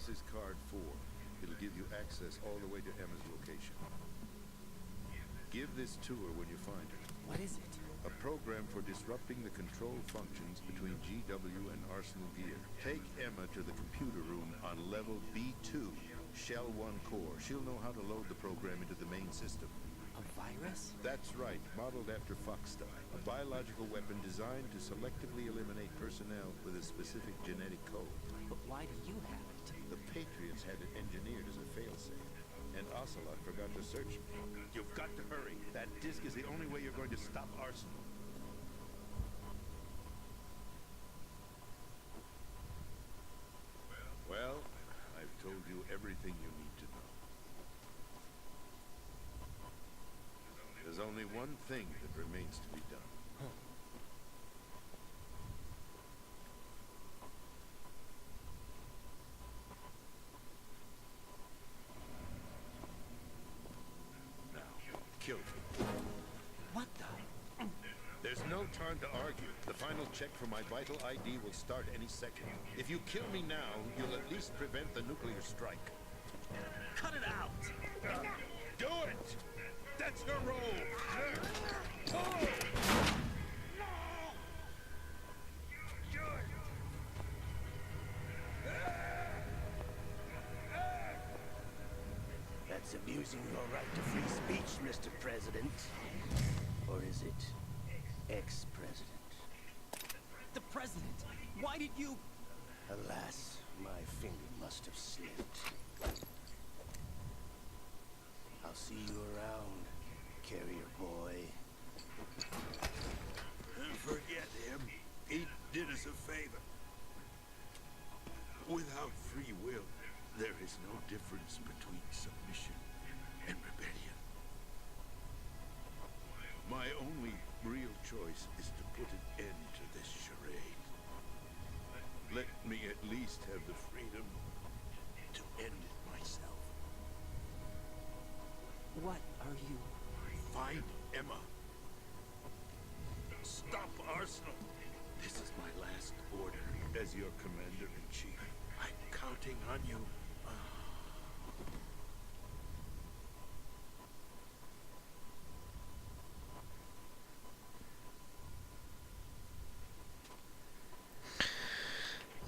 This is card 4. It'll give you access all the way to Emma's location. Give this to her when you find her. What is it? A program for disrupting the control functions between GW and Arsenal Gear. Take Emma to the computer room on level B2, Shell 1 core. She'll know how to load the program into the main system. A virus? That's right, modeled after Foxstar. A biological weapon designed to selectively eliminate personnel with a specific genetic code. But why do you have it? The Patriots had it engineered as a failsafe. And Ocelot forgot to search me. You've got to hurry. That disk is the only way you're going to stop Arsenal. Well, I've told you everything you need to know. There's only one thing that remains to be done. Kill me. What the? There's no time to argue. The final check for my vital ID will start any second. If you kill me now, you'll at least prevent the nuclear strike. Cut it out! Do it! That's her role! That's abusing your right to free speech, Mr. President. Or is it ex-president? The president! Why did you... Alas, my finger must have slipped. I'll see you around, carrier boy. Forget him. He did us a favor. Without free will, there is no difference between submission and rebellion. My only real choice is to put an end to this charade. Let me at least have the freedom to end it myself. What are you... Find Emma. Stop Arsenal. This is my last order as your commander-in-chief. I'm counting on you.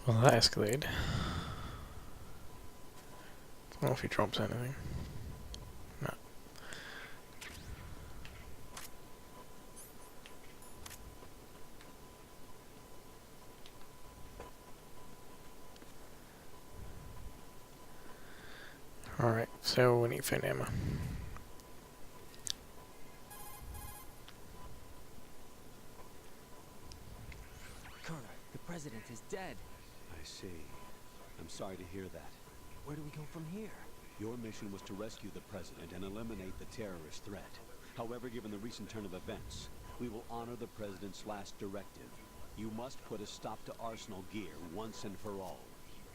Well, that escalated. I don't know if he drops anything. No. Alright, so we need to find Emma. Colonel, the president is dead. I see. I'm sorry to hear that. Where do we go from here? Your mission was to rescue the president and eliminate the terrorist threat. However, given the recent turn of events, we will honor the president's last directive. You must put a stop to Arsenal Gear once and for all.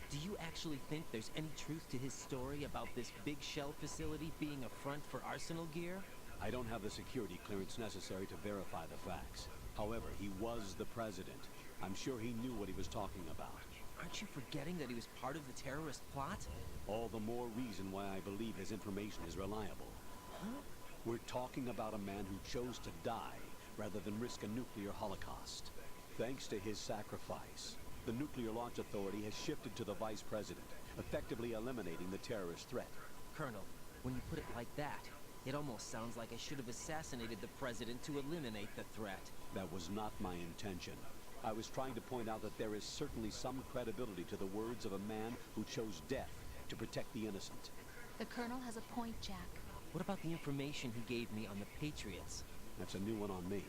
Do you actually think there's any truth to his story about this big shell facility being a front for Arsenal Gear? I don't have the security clearance necessary to verify the facts. However, he was the president. I'm sure he knew what he was talking about. Aren't you forgetting that he was part of the terrorist plot? All the more reason why I believe his information is reliable. Huh? We're talking about a man who chose to die rather than risk a nuclear holocaust. Thanks to his sacrifice, the Nuclear Launch Authority has shifted to the vice president, effectively eliminating the terrorist threat. Colonel, when you put it like that, it almost sounds like I should have assassinated the president to eliminate the threat. That was not my intention. I was trying to point out that there is certainly some credibility to the words of a man who chose death to protect the innocent. The Colonel has a point, Jack. What about the information he gave me on the Patriots? That's a new one on me.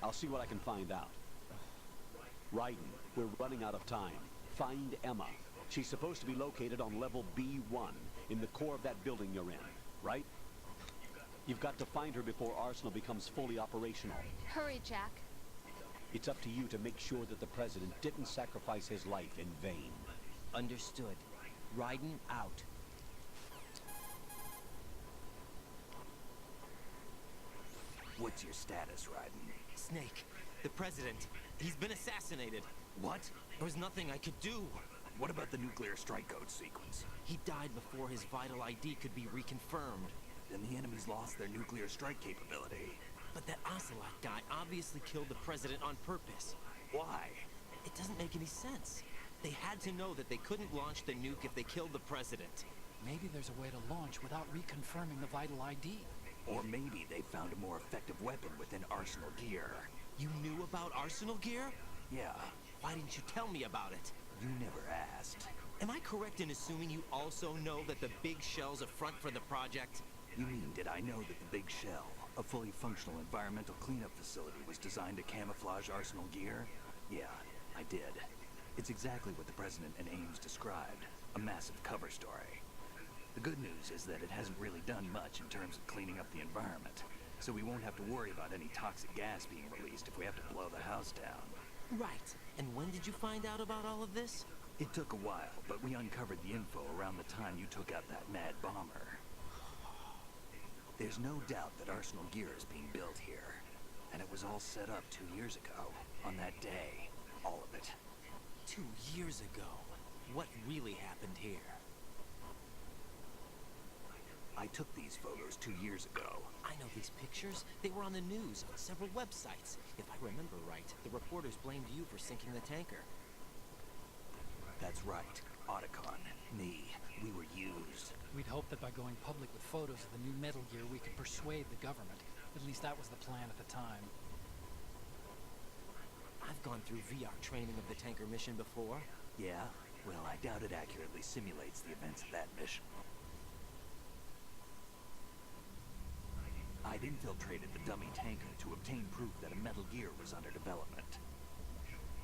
I'll see what I can find out. Raiden, we're running out of time. Find Emma. She's supposed to be located on level B1, in the core of that building you're in, right? You've got to find her before Arsenal becomes fully operational. Hurry, Jack. It's up to you to make sure that the president didn't sacrifice his life in vain. Understood. Raiden out. What's your status, Raiden? Snake, the president, he's been assassinated. What? There was nothing I could do. What about the nuclear strike code sequence? He died before his vital ID could be reconfirmed. Then the enemy's lost their nuclear strike capability. But that Ocelot guy obviously killed the president on purpose. Why? It doesn't make any sense. They had to know that they couldn't launch the nuke if they killed the president. Maybe there's a way to launch without reconfirming the vital ID. Or maybe they found a more effective weapon within Arsenal gear. You knew about Arsenal gear? Yeah, Why didn't you tell me about it? you never asked. Am I correct in assuming you also know that the big shell's a front for the project? You mean, did I know that the Big Shell, a fully functional environmental cleanup facility, was designed to camouflage Arsenal gear? Yeah, I did. It's exactly what the President and Ames described, a massive cover story. The good news is that it hasn't really done much in terms of cleaning up the environment, so we won't have to worry about any toxic gas being released if we have to blow the house down. Right. And when did you find out about all of this? It took a while, but we uncovered the info around the time you took out that mad bomber. There's no doubt that Arsenal gear is being built here, and it was all set up 2 years ago, on that day. All of it. 2 years ago. What really happened here? I took these photos 2 years ago. I know these pictures. They were on the news, on several websites. If I remember right, the reporters blamed you for sinking the tanker. That's right. Otacon, me, we were used. We'd hoped that by going public with photos of the new Metal Gear, we could persuade the government. At least that was the plan at the time. I've gone through VR training of the tanker mission before. Yeah? Well, I doubt it accurately simulates the events of that mission. I'd infiltrated the dummy tanker to obtain proof that a Metal Gear was under development.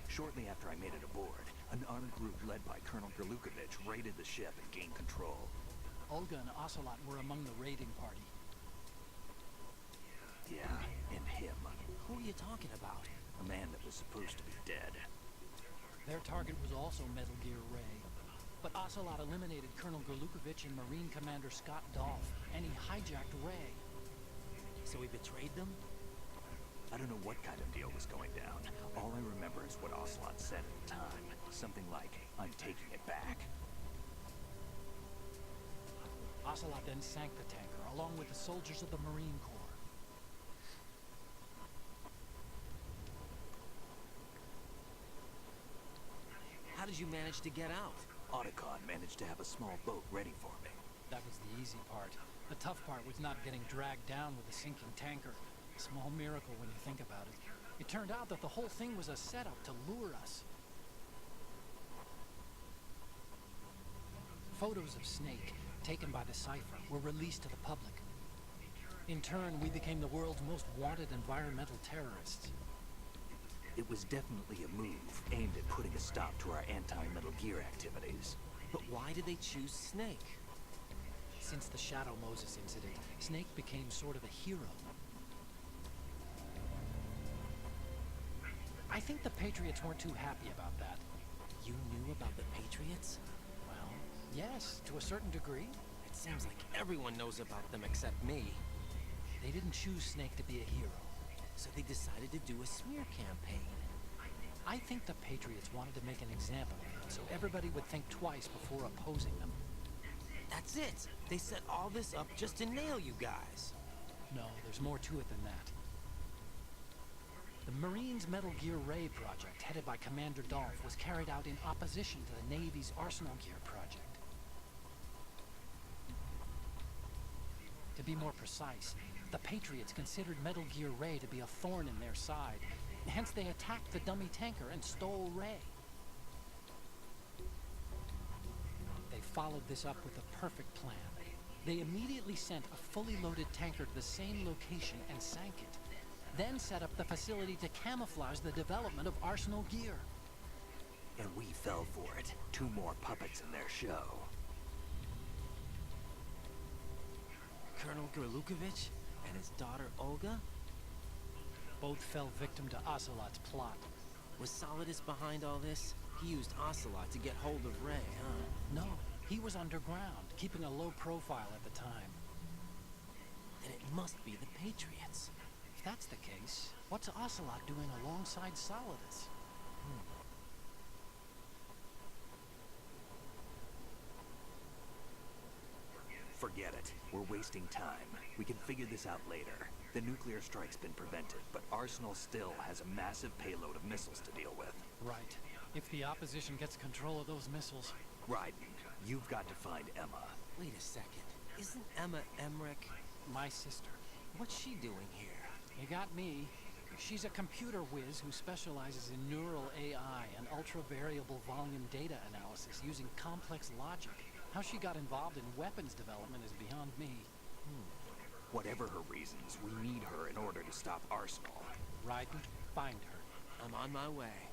Shortly after I made it aboard, an armed group led by Colonel Gerlukovich raided the ship and gained control. Olga and Ocelot were among the raiding party. Yeah, and him. Who are you talking about? A man that was supposed to be dead. Their target was also Metal Gear Ray. But Ocelot eliminated Colonel Gerlukovich and Marine Commander Scott Dolph, and he hijacked Ray. So he betrayed them? I don't know what kind of deal was going down. All I remember is what Ocelot said at the time. Something like, I'm taking it back. Ocelot then sank the tanker, along with the soldiers of the Marine Corps. How did you manage to get out? Otacon managed to have a small boat ready for me. That was the easy part. The tough part was not getting dragged down with a sinking tanker. A small miracle when you think about it. It turned out that the whole thing was a setup to lure us. Photos of Snake, taken by the Cypher, were released to the public. In turn, we became the world's most wanted environmental terrorists. It was definitely a move aimed at putting a stop to our anti-Metal Gear activities. But why did they choose Snake? Since the Shadow Moses incident, Snake became sort of a hero. I think the Patriots weren't too happy about that. You knew about the Patriots? Well, yes, to a certain degree. It seems like everyone knows about them except me. They didn't choose Snake to be a hero. So they decided to do a smear campaign. I think the Patriots wanted to make an example of him, so everybody would think twice before opposing them. That's it! They set all this up just to nail you guys. No, there's more to it than that. The Marines' Metal Gear Ray project, headed by Commander Dolph, was carried out in opposition to the Navy's Arsenal Gear project. To be more precise, the Patriots considered Metal Gear Ray to be a thorn in their side. Hence, they attacked the dummy tanker and stole Ray. They followed this up with a perfect plan. They immediately sent a fully loaded tanker to the same location and sank it. Then set up the facility to camouflage the development of Arsenal Gear. And we fell for it. 2 more puppets in their show. Colonel Gerlukovich and his daughter Olga? Both fell victim to Ocelot's plot. Was Solidus behind all this? He used Ocelot to get hold of Ray, huh? No, he was underground, keeping a low profile at the time. Then it must be the Patriots. If that's the case, what's Ocelot doing alongside Solidus? Forget it. We're wasting time. We can figure this out later. The nuclear strike's been prevented, but Arsenal still has a massive payload of missiles to deal with. Right. If the opposition gets control of those missiles... Raiden, you've got to find Emma. Wait a second. Isn't Emma Emmerich? My sister. What's she doing here? You got me. She's a computer whiz who specializes in neural AI and ultra-variable volume data analysis using complex logic. How she got involved in weapons development is beyond me. Whatever her reasons, we need her in order to stop Arsenal. Raiden, find her. I'm on my way.